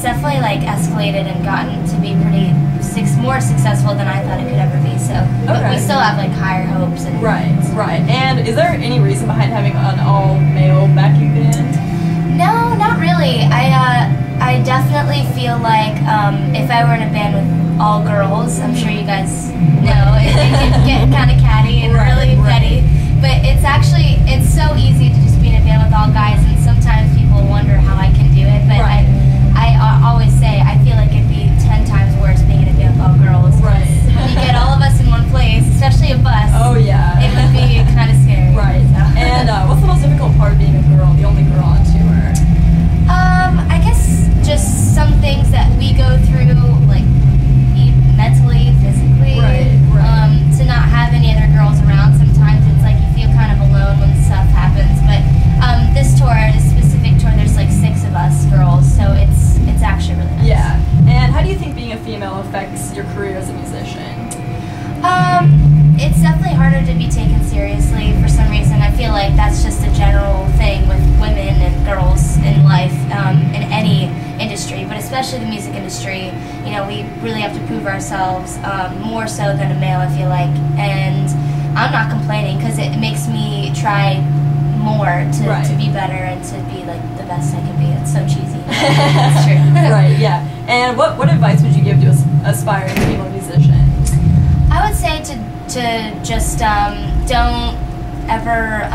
it's definitely like escalated and gotten to be pretty more successful than I thought it could ever be. So, but we still have like higher hopes. And right. And is there any reason behind having an all-male backing band? No, not really. I definitely feel like if I were in a band with all girls, I'm sure you guys know, it can get kind of catty and really petty. But it's so easy to just be in a band with all guys, and sometimes people wonder how I can do it. But I always say I feel like it'd be 10 times worse being in a band with all girls. Right. When you get all of us in one place, especially a bus. Oh yeah. It would be kind of scary. Right. So. And what's the most difficult part of being a girl, the only girl on tour? I guess just some things that we go through, like mentally, physically. To not have any other girls around, sometimes it's like you feel kind of alone when stuff happens. But this specific tour, there's like 6 of us girls, so it's actually really nice. Yeah. And how do you think being a female affects your career as a musician? It's definitely harder to be taken seriously for some reason. I feel like that's just a general thing with women and girls in life, in any industry, but especially the music industry. You know, we really have to prove ourselves more so than a male, I feel like. And I'm not complaining because it makes me try more to be better and to be like the best I can be. It's so cheesy. It's true. Right, yeah. And what advice would you give to aspiring female musicians? I would say to just don't ever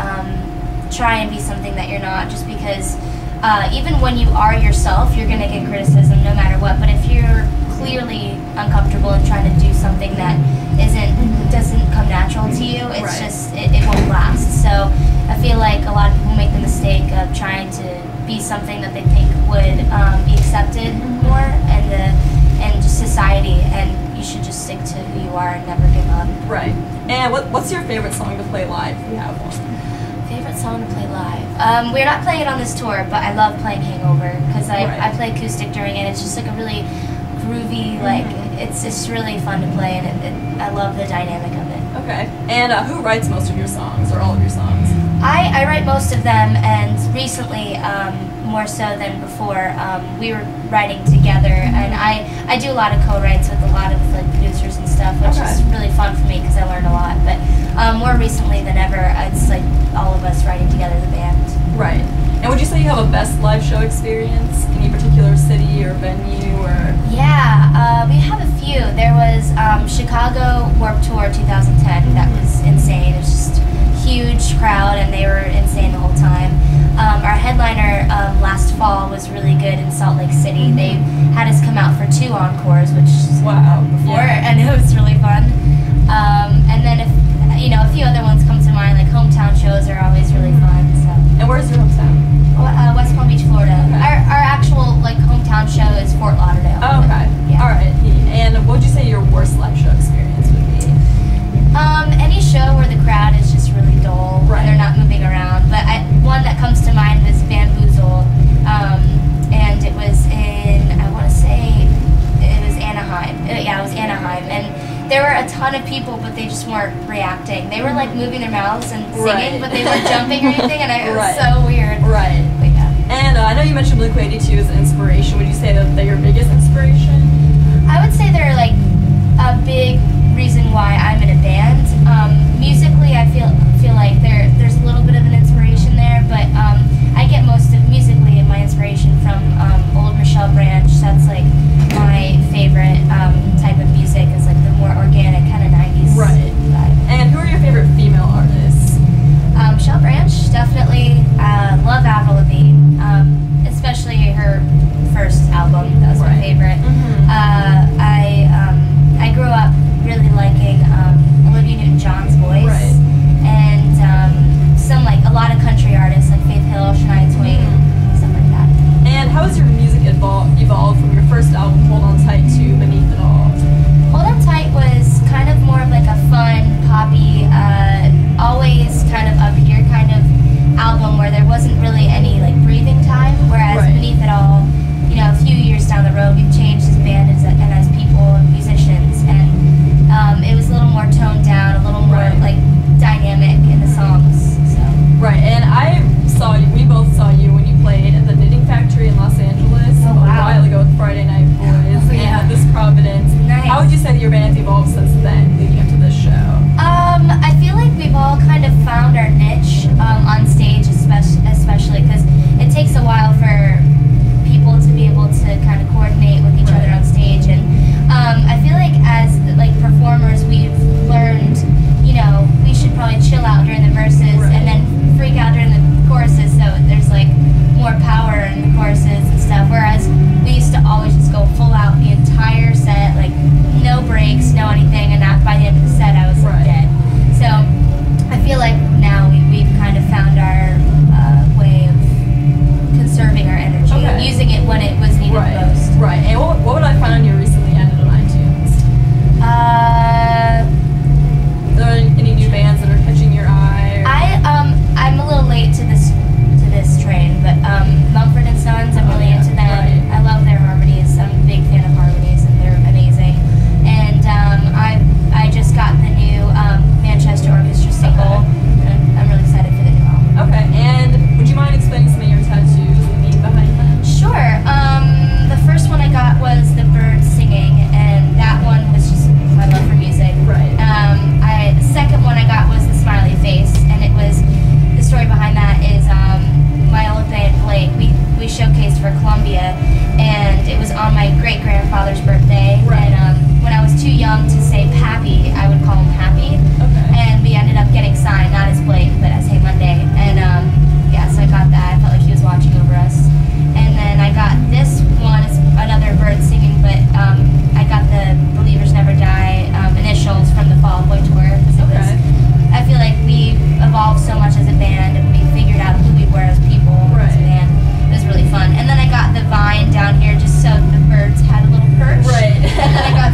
try and be something that you're not, just because even when you are yourself, you're going to get criticism no matter what. But if you're clearly uncomfortable and trying to do something that doesn't come natural to you, it's just it won't last. So I feel like a lot of people make the mistake of trying to be something that they think would be accepted more and just society, and you should just stick to who you are and never give up. Right. And what's your favorite song to play live if you have one? Favorite song to play live? We're not playing it on this tour, but I love playing Hangover because I play acoustic during it. It's just like a really groovy, like it's just really fun to play, and I love the dynamic of it. Okay. And who writes most of your songs, or all of your songs? I write most of them, and recently, more so than before, we were writing together, and I do a lot of co-writes with a lot of like producers and stuff, which is really fun for me because I learn a lot. But more recently than ever, it's like all of us writing together as a band. Right. And would you say you have a best live show experience? Any particular city or venue or? Yeah, we have a few. There was Chicago Warped Tour 2010. That was insane. It was just huge crowd, and they were insane the whole time. Our headliner last fall was really good in Salt Lake City. They had us come out for 2 encores, which before, and it was really fun. And then if a few other ones come to mind, like hometown shows are always really fun. So. And where's your hometown? West Palm Beach, Florida. Okay. Our actual like hometown show is Fort Lauderdale. Oh, okay. Yeah. All right. And what would you say your worst live show experience would be? Any show where the crowd is just really dull and they're not moving around. But one that comes to mind is Bamboozle, and it was in, I want to say it was Anaheim. Yeah, it was Anaheim, and there were a ton of people, but they just weren't reacting. They were like moving their mouths and singing, but they weren't jumping or anything, and it was so weird. Right. But yeah. And I know you mentioned Blink-182 as an inspiration. Would you say that they're your biggest inspiration? I would say they're like a big reason why I'm in a band. Musically, I feel like there's a little bit of an inspiration there, but I get most of musically my inspiration from old Michelle Branch. That's like my favorite type of music, is like the more organic kind of 90s vibe. And who are your favorite female artists? Michelle Branch, definitely. Love Avril Lavigne, especially her first album. That was my favorite. I grew up really liking Olivia Newton-John's voice, and a lot of country artists like Faith Hill, Shania Twain, stuff like that. And how has your music evolved from your first album, Hold On Tight, to Beneath It All? Hold On Tight was kind of more of like a fun, poppy, always kind of up here kind of album where there wasn't really any like breathing time, whereas Beneath It All, a few years down the road, we've changed as a band and as people and musicians, and it was a little more toned down, a little more like dynamic in the songs. So. Right, and we both saw you when you played at the Knitting Factory in Los Angeles a while ago with entire set, like no breaks, no anything, and by the end of the set I was dead. So I feel like now we've kind of found our way of conserving our energy, using it when it was needed most. Right. And what would I find on your recently ended on iTunes? Are there any new bands that are catching your eye? I'm a little late to this train, but Mumford and Sons, I'm really into them. I love their harmonies. I'm a big fan of harmonies, and they're amazing. And I just got the new Manchester Orchestra single, and I'm really excited for the new album. Okay, and would you mind explaining some of your tattoos, the meaning behind them? Sure. The first one I got was the bird singing, and that one was just my love for music. Right. The second one I got was the smiley face, and it was, the story behind that is my old band Blake, we showcased for Columbia, and it was on my great-grandfather's birthday, and when I was too young to say Pappy, I would call him Happy, and we ended up getting signed, not as Blake, but as Hey Monday, and yeah, so I got that. I felt like he was watching over us. And then I got this one, it's another bird singing, but I got the Believers Never Die initials from the Fall Out Boy tour. So I feel like we evolved so much as a band, and we figured out who we were as people, as a band. It was really fun. And then I got the vine down here just so the birds had a little perch. Right. And then I got